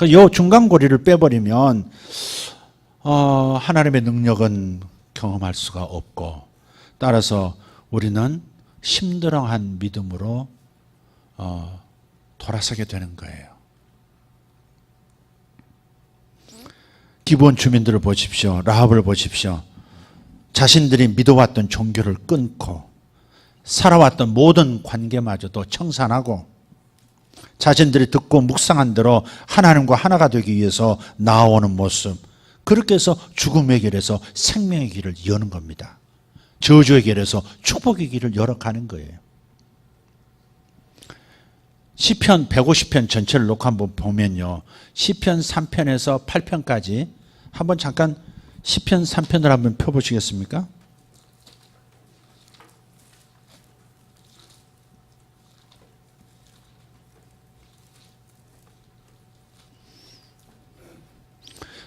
Speaker 1: 이 중간고리를 빼버리면 하나님의 능력은 경험할 수가 없고, 따라서 우리는 심드렁한 믿음으로 돌아서게 되는 거예요. 기브온 주민들을 보십시오. 라합을 보십시오. 자신들이 믿어왔던 종교를 끊고 살아왔던 모든 관계마저도 청산하고 자신들이 듣고 묵상한 대로 하나님과 하나가 되기 위해서 나아오는 모습, 그렇게 해서 죽음의 길에서 생명의 길을 여는 겁니다. 저주의 길에서 축복의 길을 열어가는 거예요. 시편 150편 전체를 놓고 한번 보면요, 시편 3편에서 8편까지 한번 잠깐 시편 3편을 한번 펴보시겠습니까?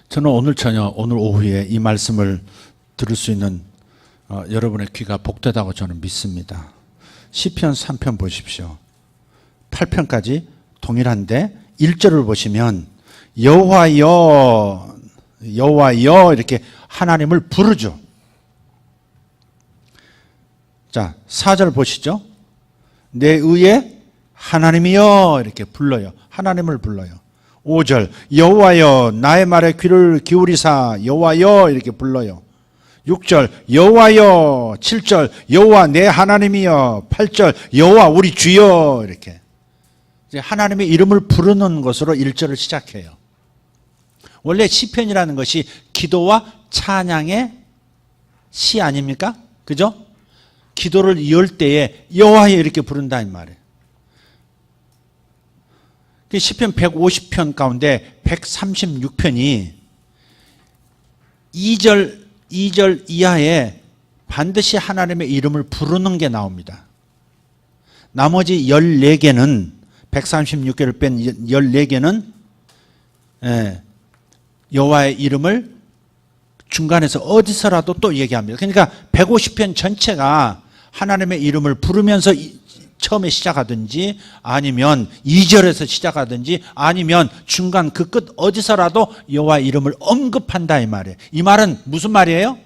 Speaker 1: 저는 오늘 저녁, 오늘 오후에 이 말씀을 들을 수 있는 여러분의 귀가 복되다고 저는 믿습니다. 시편 3편 보십시오. 8편까지 동일한데 1절을 보시면 여호와여 여호와여 이렇게 하나님을 부르죠. 자, 4절 보시죠. 내 의에 하나님이여 이렇게 불러요. 하나님을 불러요. 5절 여호와여 나의 말에 귀를 기울이사 여호와여 이렇게 불러요. 6절 여호와여, 7절 여호와 내 하나님이여, 8절 여호와 우리 주여 이렇게 이제 하나님의 이름을 부르는 것으로 1절을 시작해요. 원래 시편이라는 것이 기도와 찬양의 시 아닙니까? 그죠? 기도를 열 때에 여호와여 이렇게 부른다 이 말이에요. 시편 150편 가운데 136편이 2절 이하에 반드시 하나님의 이름을 부르는 게 나옵니다. 나머지 14개는 136개를 뺀 14개는 여호와의 이름을 중간에서 어디서라도 또 얘기합니다. 그러니까 150편 전체가 하나님의 이름을 부르면서 처음에 시작하든지 아니면 2절에서 시작하든지 아니면 중간 그 끝 어디서라도 여호와의 이름을 언급한다 이 말이에요. 이 말은 무슨 말이에요?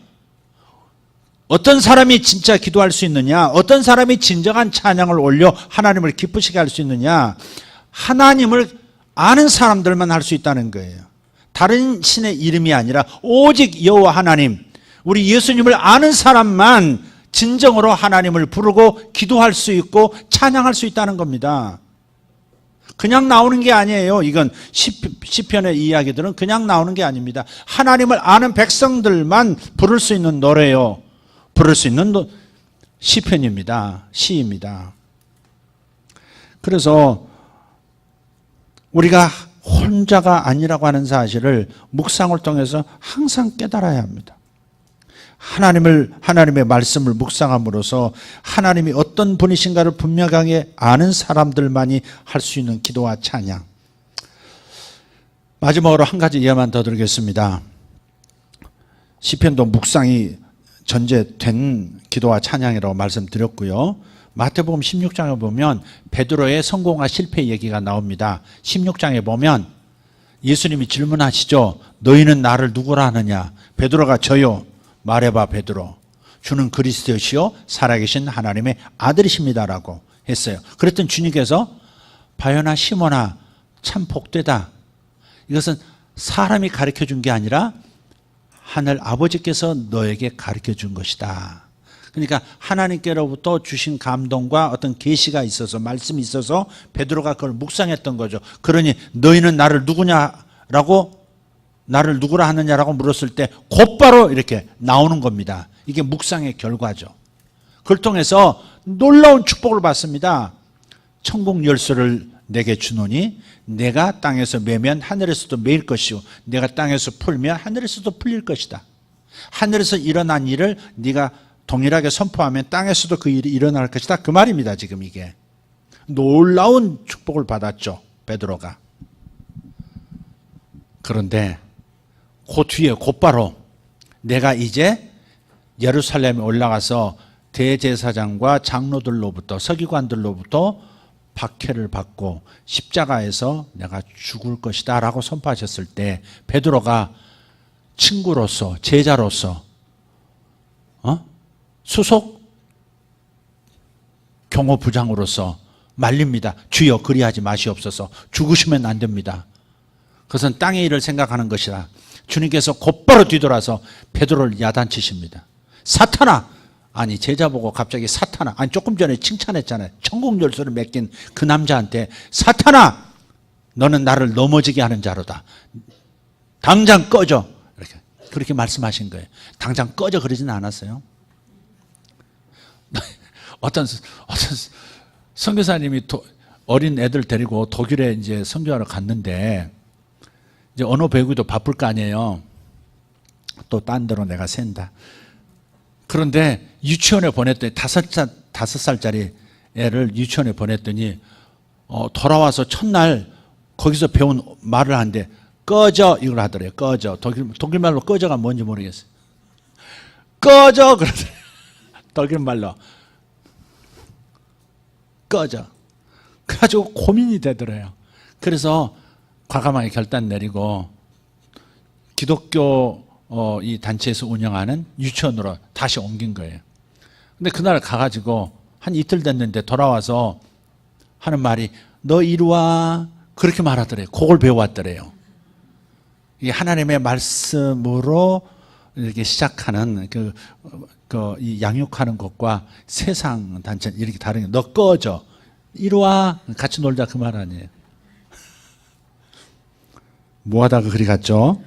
Speaker 1: 어떤 사람이 진짜 기도할 수 있느냐? 어떤 사람이 진정한 찬양을 올려 하나님을 기쁘시게 할 수 있느냐? 하나님을 아는 사람들만 할 수 있다는 거예요. 다른 신의 이름이 아니라 오직 여호와 하나님, 우리 예수님을 아는 사람만 진정으로 하나님을 부르고 기도할 수 있고 찬양할 수 있다는 겁니다. 그냥 나오는 게 아니에요. 이건 시편의 이야기들은 그냥 나오는 게 아닙니다. 하나님을 아는 백성들만 부를 수 있는 노래요. 부를 수 있는 시편입니다. 시입니다. 그래서 우리가 혼자가 아니라고 하는 사실을 묵상을 통해서 항상 깨달아야 합니다. 하나님의 말씀을 묵상함으로써 하나님이 어떤 분이신가를 분명하게 아는 사람들만이 할 수 있는 기도와 찬양. 마지막으로 한 가지 예만 더 드리겠습니다. 시편도 묵상이 전제된 기도와 찬양이라고 말씀드렸고요. 마태복음 16장에 보면 베드로의 성공과 실패 얘기가 나옵니다. 16장에 보면 예수님이 질문하시죠. 너희는 나를 누구라 하느냐? 베드로가 저요. 말해봐 베드로. 주는 그리스도시요 살아계신 하나님의 아들이십니다라고 했어요. 그랬더니 주님께서 바요나 시몬아 참 복되다. 이것은 사람이 가르쳐준 게 아니라 하늘 아버지께서 너에게 가르쳐준 것이다. 그러니까 하나님께로부터 주신 감동과 어떤 계시가 있어서 말씀이 있어서 베드로가 그걸 묵상했던 거죠. 그러니 너희는 나를 누구냐라고 나를 누구라 하느냐라고 물었을 때 곧바로 이렇게 나오는 겁니다. 이게 묵상의 결과죠. 그걸 통해서 놀라운 축복을 받습니다. 천국 열쇠를 내게 주노니 내가 땅에서 매면 하늘에서도 매일 것이요 내가 땅에서 풀면 하늘에서도 풀릴 것이다. 하늘에서 일어난 일을 네가 동일하게 선포하면 땅에서도 그 일이 일어날 것이다. 그 말입니다. 지금 이게 놀라운 축복을 받았죠. 베드로가. 그런데 그 뒤에 곧바로 내가 이제 예루살렘에 올라가서 대제사장과 장로들로부터 서기관들로부터 박해를 받고 십자가에서 내가 죽을 것이다 라고 선포하셨을 때 베드로가 친구로서 제자로서 수속 경호부장으로서 말립니다. 주여 그리하지 마시옵소서. 죽으시면 안 됩니다. 그것은 땅의 일을 생각하는 것이라. 주님께서 곧바로 뒤돌아서 베드로를 야단치십니다. 사탄아! 아니 제자 보고 갑자기 사탄아, 아니 조금 전에 칭찬했잖아요. 천국 열쇠를 맡긴 그 남자한테 사탄아! 너는 나를 넘어지게 하는 자로다. 당장 꺼져. 이렇게 그렇게 말씀하신 거예요. 당장 꺼져 그러지는 않았어요. 어떤 선교사님이 어린 애들 데리고 독일에 이제 선교하러 갔는데 이제 언어 배우기도 바쁠 거 아니에요. 또 딴 데로 내가 샌다. 그런데 유치원에 보냈더니 5살짜리 애를 유치원에 보냈더니 돌아와서 첫날 거기서 배운 말을 하는데 꺼져 이걸 하더래요. 꺼져. 독일말로 꺼져가 뭔지 모르겠어요. 꺼져 그러더래요. 독일말로 꺼져. 그래가지고 고민이 되더래요. 그래서 과감하게 결단 내리고 기독교 이 단체에서 운영하는 유치원으로 다시 옮긴 거예요. 근데 그날 가가지고 한 이틀 됐는데 돌아와서 하는 말이 너 이리 와 그렇게 말하더래요. 그걸 배워왔더래요. 이게 하나님의 말씀으로 이렇게 시작하는 이 양육하는 것과 세상 단체 이렇게 다른 게 너 꺼져 이리 와 같이 놀자 그 말 아니에요. 뭐 하다가 그리 갔죠?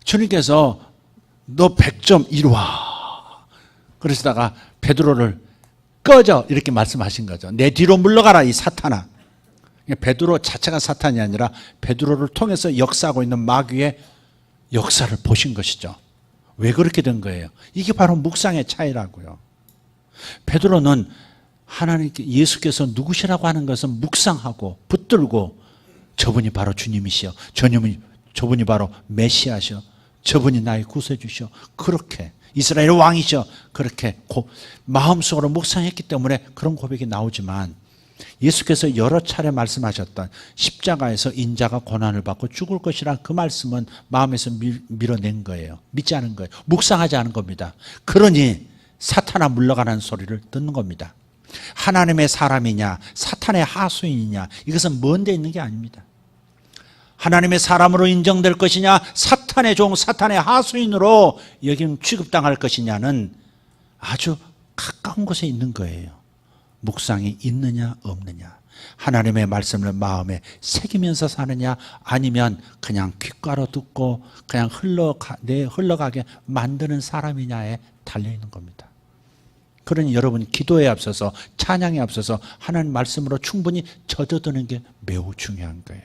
Speaker 1: 주님께서 너 100점 이리 와 그러시다가 베드로를 꺼져 이렇게 말씀하신 거죠. 내 뒤로 물러가라 이 사탄아. 베드로 자체가 사탄이 아니라 베드로를 통해서 역사하고 있는 마귀의 역사를 보신 것이죠. 왜 그렇게 된 거예요? 이게 바로 묵상의 차이라고요. 베드로는 하나님께 예수께서 누구시라고 하는 것은 묵상하고 붙들고 저분이 바로 주님이시여, 저분이 바로 메시아시여, 저분이 나의 구세주시여, 그렇게 이스라엘의 왕이시여, 그렇게 마음속으로 묵상했기 때문에 그런 고백이 나오지만, 예수께서 여러 차례 말씀하셨던 십자가에서 인자가 고난을 받고 죽을 것이라 그 말씀은 마음에서 밀어낸 거예요. 믿지 않은 거예요. 묵상하지 않은 겁니다. 그러니 사탄아 물러가는 소리를 듣는 겁니다. 하나님의 사람이냐 사탄의 하수인이냐, 이것은 먼데 있는 게 아닙니다. 하나님의 사람으로 인정될 것이냐 사탄의 종, 사탄의 하수인으로 여긴 취급당할 것이냐는 아주 가까운 곳에 있는 거예요. 묵상이 있느냐 없느냐, 하나님의 말씀을 마음에 새기면서 사느냐, 아니면 그냥 귓가로 듣고 그냥 흘러가게 만드는 사람이냐에 달려있는 겁니다. 그러니 여러분, 기도에 앞서서, 찬양에 앞서서 하나님 말씀으로 충분히 젖어드는 게 매우 중요한 거예요.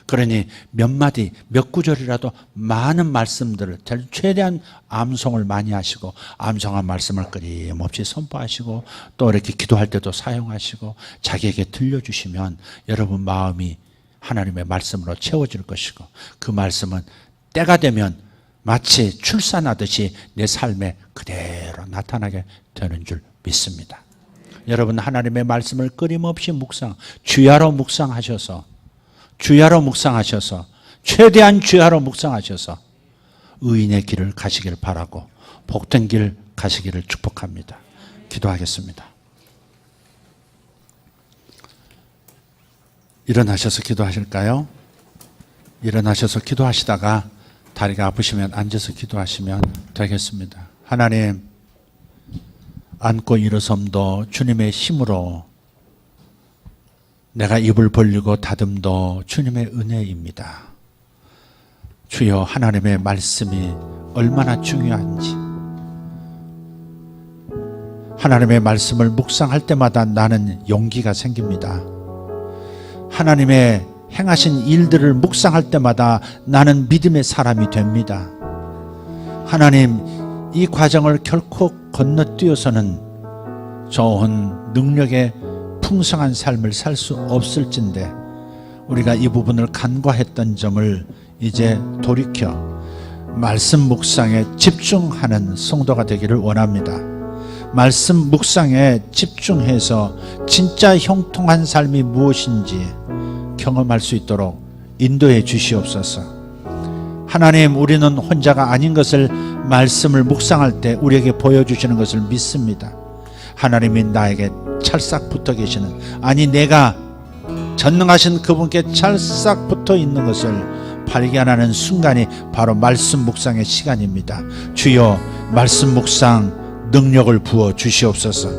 Speaker 1: 그러니 몇 마디, 몇 구절이라도 많은 말씀들을 최대한 암송을 많이 하시고, 암송한 말씀을 끊임없이 선포하시고, 또 이렇게 기도할 때도 사용하시고 자기에게 들려주시면 여러분 마음이 하나님의 말씀으로 채워질 것이고, 그 말씀은 때가 되면 마치 출산하듯이 내 삶에 그대로 나타나게 되는 줄 믿습니다. 여러분, 하나님의 말씀을 끊임없이 주야로 묵상하셔서 최대한 주야로 묵상하셔서 의인의 길을 가시길 바라고 복된 길 가시기를 축복합니다. 기도하겠습니다. 일어나셔서 기도하실까요? 일어나셔서 기도하시다가 다리가 아프시면 앉아서 기도하시면 되겠습니다. 하나님, 앉고 일어섬도 주님의 힘으로, 내가 입을 벌리고 다듬도 주님의 은혜입니다. 주여, 하나님의 말씀이 얼마나 중요한지, 하나님의 말씀을 묵상할 때마다 나는 용기가 생깁니다. 하나님의 행하신 일들을 묵상할 때마다 나는 믿음의 사람이 됩니다. 하나님, 이 과정을 결코 건너뛰어서는 좋은 능력의 풍성한 삶을 살 수 없을진데, 우리가 이 부분을 간과했던 점을 이제 돌이켜 말씀 묵상에 집중하는 성도가 되기를 원합니다. 말씀 묵상에 집중해서 진짜 형통한 삶이 무엇인지 경험할 수 있도록 인도해 주시옵소서. 하나님, 우리는 혼자가 아닌 것을 말씀을 묵상할 때 우리에게 보여주시는 것을 믿습니다. 하나님이 나에게 찰싹 붙어 계시는, 아니 내가 전능하신 그분께 찰싹 붙어 있는 것을 발견하는 순간이 바로 말씀 묵상의 시간입니다. 주여, 말씀 묵상 능력을 부어 주시옵소서.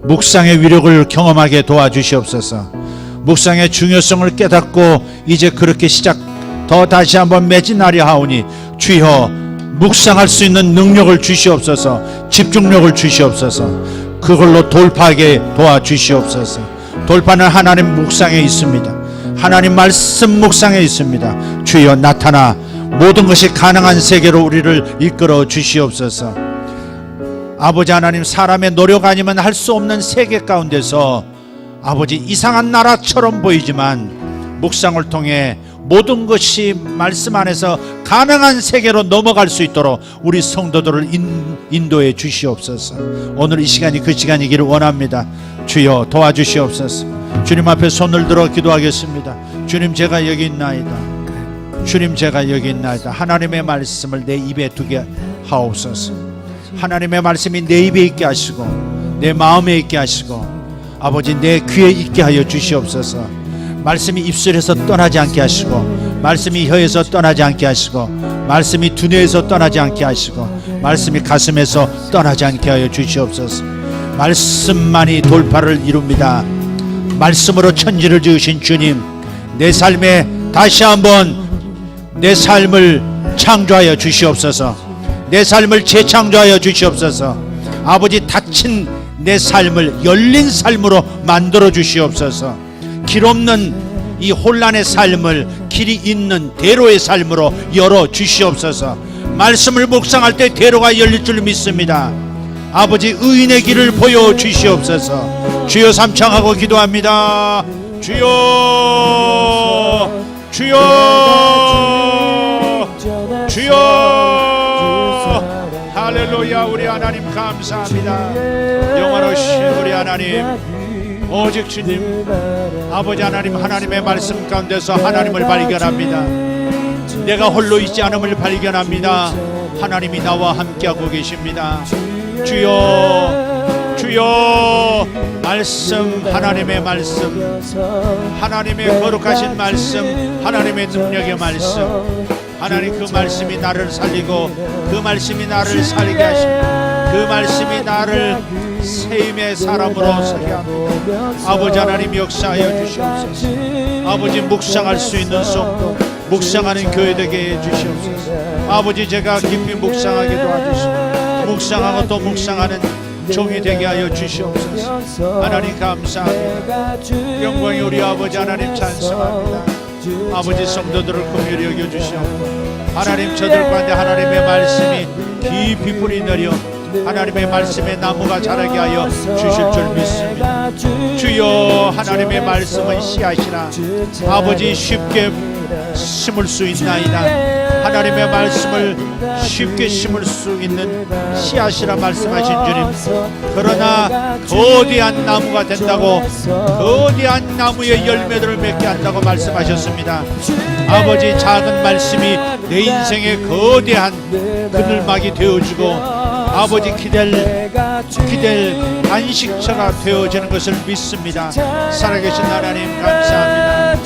Speaker 1: 묵상의 위력을 경험하게 도와주시옵소서. 묵상의 중요성을 깨닫고 이제 그렇게 더 다시 한번 매진하려 하오니, 주여 묵상할 수 있는 능력을 주시옵소서. 집중력을 주시옵소서. 그걸로 돌파하게 도와주시옵소서. 돌파는 하나님 묵상에 있습니다. 하나님 말씀 묵상에 있습니다. 주여 나타나 모든 것이 가능한 세계로 우리를 이끌어 주시옵소서. 아버지 하나님, 사람의 노력 아니면 할 수 없는 세계 가운데서 아버지 이상한 나라처럼 보이지만 묵상을 통해 모든 것이 말씀 안에서 가능한 세계로 넘어갈 수 있도록 우리 성도들을 인도해 주시옵소서. 오늘 이 시간이 그 시간이기를 원합니다. 주여 도와주시옵소서. 주님 앞에 손을 들어 기도하겠습니다. 주님, 제가 여기 있나이다. 주님, 제가 여기 있나이다. 하나님의 말씀을 내 입에 두게 하옵소서. 하나님의 말씀이 내 입에 있게 하시고 내 마음에 있게 하시고 아버지 내 귀에 있게 하여 주시옵소서. 말씀이 입술에서 떠나지 않게 하시고, 말씀이 혀에서 떠나지 않게 하시고, 말씀이 두뇌에서 떠나지 않게 하시고, 말씀이 가슴에서 떠나지 않게 하여 주시옵소서. 말씀만이 돌파를 이룹니다. 말씀으로 천지를 지으신 주님, 내 삶에 다시 한번 내 삶을 창조하여 주시옵소서. 내 삶을 재창조하여 주시옵소서. 아버지, 닫힌 내 삶을 열린 삶으로 만들어 주시옵소서. 길 없는 이 혼란의 삶을 길이 있는 대로의 삶으로 열어 주시옵소서. 말씀을 묵상할 때 대로가 열릴 줄 믿습니다. 아버지 의인의 길을 보여주시옵소서. 주여 삼창하고 기도합니다. 주여 주여 주여. 할렐루야. 우리 하나님 감사합니다. 영원하신 우리 하나님, 오직 주님 아버지 하나님, 하나님의 말씀 가운데서 하나님을 발견합니다. 내가 홀로 있지 않음을 발견합니다. 하나님이 나와 함께하고 계십니다. 주여 주여. 말씀, 하나님의 말씀, 하나님의 거룩하신 말씀, 하나님의 능력의 말씀, 하나님 그 말씀이 나를 살리고 그 말씀이 나를 살게 하십니다. 그 말씀이 나를 세임의 사람으로 서게 합니다. 아버지 하나님 역사하여 주시옵소서. 아버지 묵상할 수 있는 손, 묵상하는 교회 되게 해주시옵소서. 아버지 제가 깊이 묵상하게 도와주시고 묵상하고 또 묵상하는 종이 되게 하여 주시옵소서. 하나님 감사합니다. 영광이 우리 아버지 하나님 찬송합니다. 아버지 성도들을 긍휼히 여겨 주시옵고 하나님 저들 가운데 하나님의 말씀이 깊이 뿌리 내려 하나님의 말씀에 나무가 자라게 하여 주실 줄 믿습니다. 주여 하나님의 말씀은 씨앗이라 아버지 쉽게 심을 수 있나이다. 하나님의 말씀을 쉽게 심을 수 있는 씨앗이라 말씀하신 주님, 그러나 거대한 나무가 된다고, 거대한 나무의 열매들을 맺게 한다고 말씀하셨습니다. 아버지 작은 말씀이 내 인생의 거대한 그늘막이 되어주고 아버지 기댈 안식처가 되어지는 것을 믿습니다. 살아계신 하나님 감사합니다.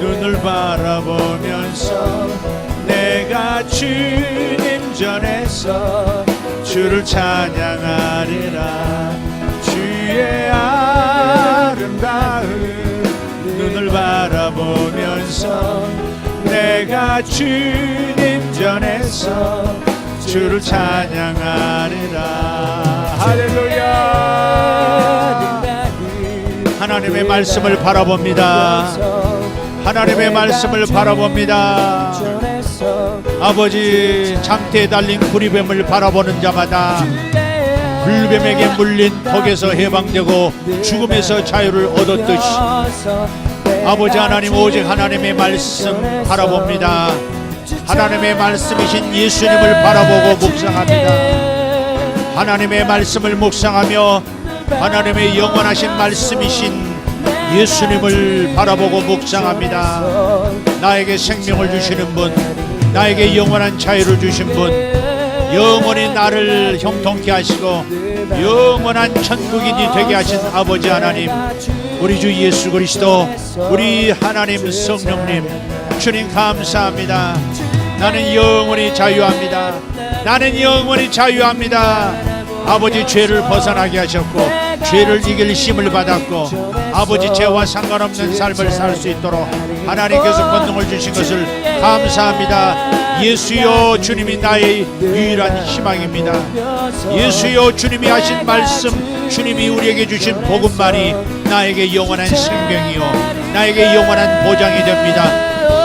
Speaker 1: 눈을 바라보면서 내가 주님 전에서 주를 찬양하리라. 주의 아름다운 눈을 바라보면서 내가 주님 전에서 주를 찬양하리라. 할렐루야. 하나님의 말씀을 바라봅니다. 하나님의 말씀을 바라봅니다. 아버지 장대에 달린 구리뱀을 바라보는 자마다 불뱀에게 물린 독에서 해방되고 죽음에서 자유를 얻었듯이 아버지 하나님 오직 하나님의 말씀 바라봅니다. 하나님의 말씀이신 예수님을 바라보고 묵상합니다. 하나님의 말씀을 묵상하며 하나님의 영원하신 말씀이신 예수님을 바라보고 묵상합니다. 나에게 생명을 주시는 분, 나에게 영원한 자유를 주신 분, 영원히 나를 형통케 하시고 영원한 천국인이 되게 하신 아버지 하나님, 우리 주 예수 그리스도, 우리 하나님 성령님, 주님 감사합니다. 나는 영원히 자유합니다. 나는 영원히 자유합니다. 아버지 죄를 벗어나게 하셨고 죄를 이길 힘을 받았고 아버지 죄와 상관없는 삶을 살 수 있도록 하나님께서 권능을 주신 것을 감사합니다. 예수여 주님이 나의 유일한 희망입니다. 예수여 주님이 하신 말씀, 주님이 우리에게 주신 복음만이 나에게 영원한 생명이요 나에게 영원한 보장이 됩니다.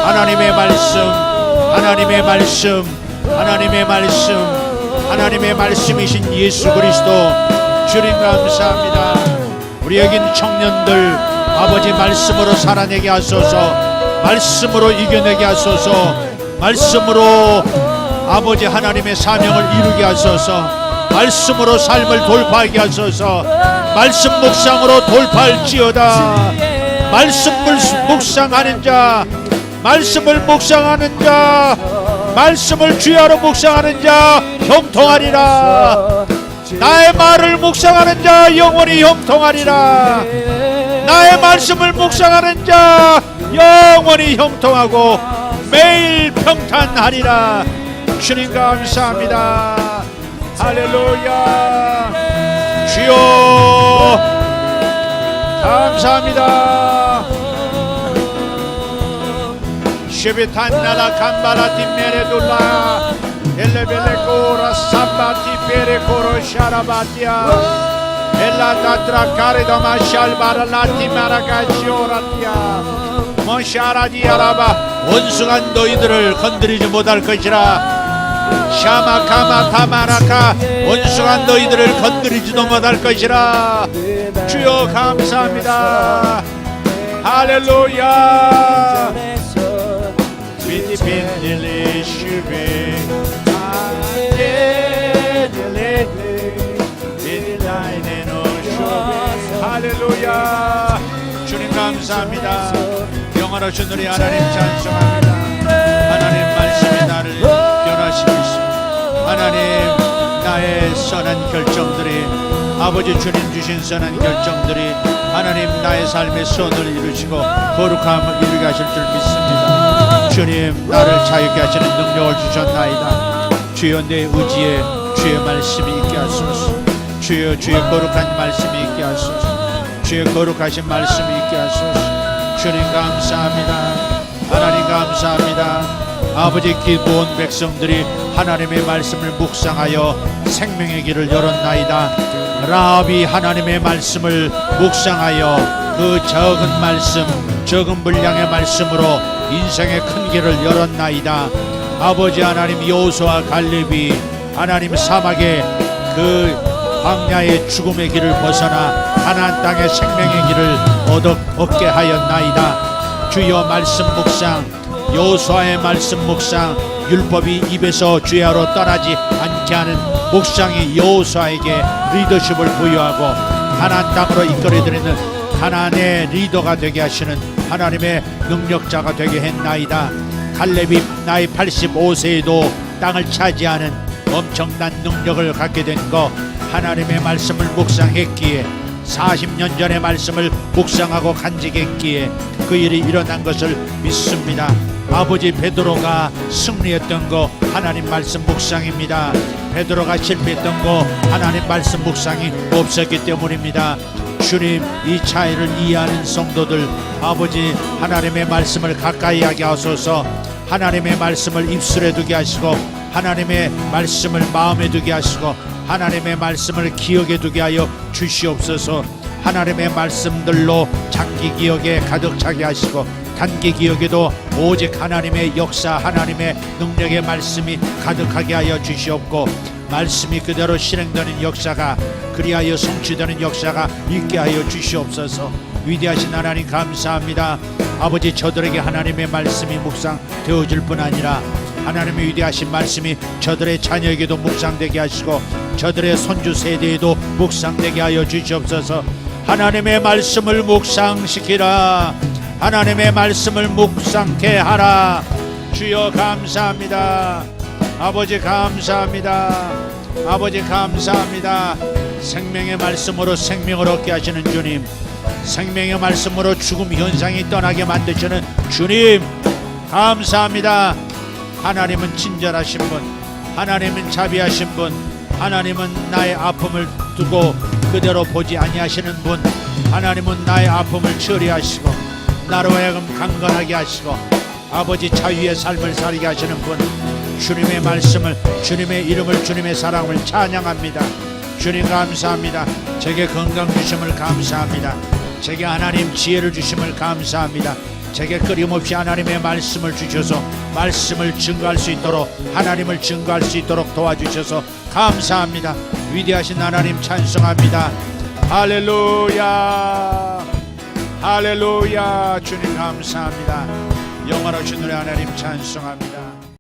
Speaker 1: 하나님의 말씀, 하나님의 말씀, 하나님의 말씀, 하나님의 말씀이신 예수 그리스도, 주님 감사합니다. 우리 여긴 청년들 아버지 말씀으로 살아내게 하소서. 말씀으로 이겨내게 하소서. 말씀으로 아버지 하나님의 사명을 이루게 하소서. 말씀으로 삶을 돌파하게 하소서. 말씀 묵상으로 돌파할지어다. 말씀 묵상하는 자, 말씀을 묵상하는 자, 말씀을 주야로 묵상하는 자 형통하리라. 나의 말을 묵상하는 자 영원히 형통하리라. 나의 말씀을 묵상하는 자 영원히 형통하고 매일 평탄하리라. 주님 감사합니다. 할렐루야. 주여 감사합니다. 쉐베탄나라 캄바라티 메레둘라 엘레벨레코라 삼바티 페레코로 샤라바티아 엘라타트라 카레다마 샬바라라티 마라가치오라티아 몬샤라디아라바 원숭한 너희들을 건드리지 못할 것이라. 샤마카마 타마라카 원수가 너희들을 건드리지도 못할 것이라. 주여 감사합니다. 할렐루야. 비디빈딜리 슈비 할렐루야. 주님 감사합니다. 영원하신 우리 하나님 찬송합니다. 하나님 말씀이 나를 변화시키시고 하나님 나의 선한 결정들이 아버지 주님 주신 선한 결정들이 하나님 나의 삶의 선을 이루시고 거룩함을 이루게 하실 줄 믿습니다. 주님 나를 자유케 하시는 능력을 주셨나이다. 주여 내 의지에 주의 말씀이 있게 하소서. 주여 주의 거룩한 말씀이 있게 하소서. 주의 거룩하신 말씀이 있게 하소서. 주님 감사합니다. 하나님 감사합니다. 아버지 기도원 백성들이 하나님의 말씀을 묵상하여 생명의 길을 열었나이다. 라합이 하나님의 말씀을 묵상하여 그 적은 말씀, 적은 분량의 말씀으로 인생의 큰 길을 열었나이다. 아버지 하나님 여호수아 갈렙이 하나님 사막의 그 광야의 죽음의 길을 벗어나 가나안 땅의 생명의 길을 얻게 하였나이다. 주여 말씀 묵상, 여호수아의 말씀 묵상, 율법이 입에서 주야로 떠나지 않게 하는 묵상이 여호수아에게 리더십을 부여하고 가나안 땅으로 이끌어드리는 가나안의 리더가 되게 하시는 하나님의 능력자가 되게 했나이다. 갈렙이 나이 85세에도 땅을 차지하는 엄청난 능력을 갖게 된 것, 하나님의 말씀을 묵상했기에 40년 전의 말씀을 묵상하고 간직했기에 그 일이 일어난 것을 믿습니다. 아버지 베드로가 승리했던 거 하나님 말씀 묵상입니다. 베드로가 실패했던 거 하나님 말씀 묵상이 없었기 때문입니다. 주님 이 차이를 이해하는 성도들 아버지 하나님의 말씀을 가까이 하게 하소서. 하나님의 말씀을 입술에 두게 하시고 하나님의 말씀을 마음에 두게 하시고 하나님의 말씀을 기억에 두게 하여 주시옵소서. 하나님의 말씀들로 장기 기억에 가득 차게 하시고 단기 기억에도 오직 하나님의 역사 하나님의 능력의 말씀이 가득하게 하여 주시옵고 말씀이 그대로 실행되는 역사가 그리하여 성취되는 역사가 있게 하여 주시옵소서. 위대하신 하나님 감사합니다. 아버지 저들에게 하나님의 말씀이 묵상되어질 뿐 아니라 하나님의 위대하신 말씀이 저들의 자녀에게도 묵상되게 하시고 저들의 손주 세대에도 묵상되게 하여 주시옵소서. 하나님의 말씀을 묵상시키라. 하나님의 말씀을 묵상케 하라. 주여 감사합니다. 아버지 감사합니다. 아버지 감사합니다. 생명의 말씀으로 생명을 얻게 하시는 주님, 생명의 말씀으로 죽음 현상이 떠나게 만드시는 주님 감사합니다. 하나님은 친절하신 분, 하나님은 자비하신 분, 하나님은 나의 아픔을 두고 그대로 보지 아니하시는 분, 하나님은 나의 아픔을 처리하시고 나로 하여금 강건하게 하시고 아버지 자유의 삶을 살게 하시는 분, 주님의 말씀을, 주님의 이름을, 주님의 사랑을 찬양합니다. 주님 감사합니다. 제게 건강 주심을 감사합니다. 제게 하나님 지혜를 주심을 감사합니다. 제게 끊임없이 하나님의 말씀을 주셔서 말씀을 증거할 수 있도록 하나님을 증거할 수 있도록 도와주셔서 감사합니다. 위대하신 하나님 찬송합니다. 할렐루야 할렐루야. 주님 감사합니다. 영원하신 우리 하나님 찬송합니다.